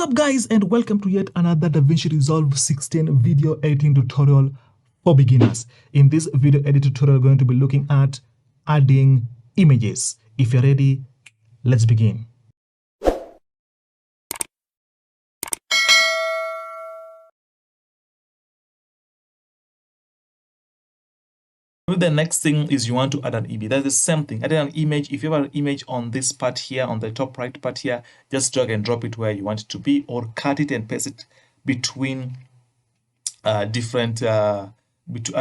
up guys, and welcome to yet another DaVinci Resolve 16 video editing tutorial for beginners. In this video edit tutorial, we're going to be looking at adding images. If you're ready, let's begin. The next thing is you want to add an image. That's the same thing. Adding an image. If you have an image on this part here, on the top right part here, just drag and drop it where you want it to be, or cut it and paste it between at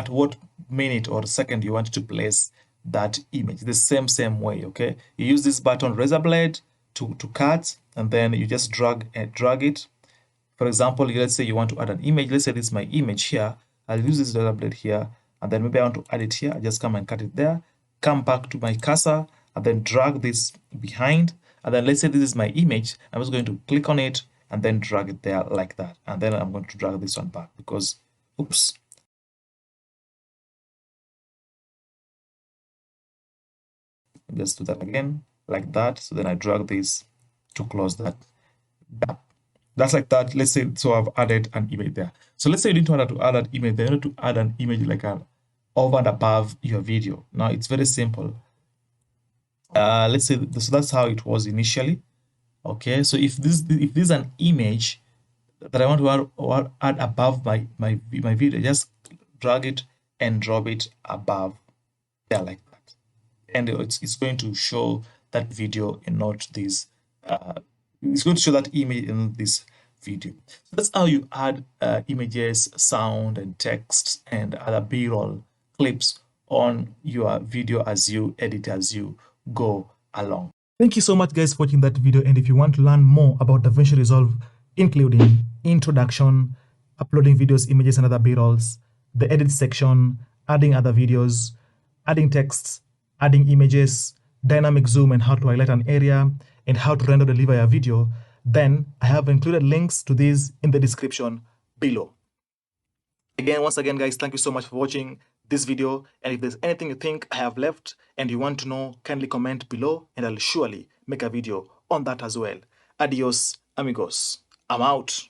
what minute or second you want to place that image. The same way. Okay, you use this button razor blade to cut, and then you just drag it. For example, let's say you want to add an image. Let's say this is my image here. I'll use this razor blade here, and then maybe I want to add it here. I just come and cut it there, come back to my cursor, and then drag this behind. And then let's say this is my image. I'm just going to click on it and then drag it there like that. And then I'm going to drag this one back because, oops. Just do that again like that. So then I drag this to close that gap. That's like that. Let's say, so I've added an image there. So let's say you didn't want to add an image there. You want to add an image like over and above your video. Now it's very simple. Let's say, so that's how it was initially. Okay, so if this is an image that I want to add above my video, just drag it and drop it above there like that, and it's going to show that video and not this. It's going to show that image in this video. So that's how you add images, sound, and text, and other B-roll clips on your video as you edit, as you go along. Thank you so much guys for watching that video, and if you want to learn more about DaVinci Resolve, including introduction, uploading videos, images, and other B-rolls, the edit section, adding other videos, adding texts, adding images, dynamic zoom, and how to highlight an area, and how to render deliver your video, then I have included links to these in the description below. Once again guys, thank you so much for watching this video, and if there's anything you think I have left and you want to know, kindly comment below and I'll surely make a video on that as well. Adios amigos, I'm out.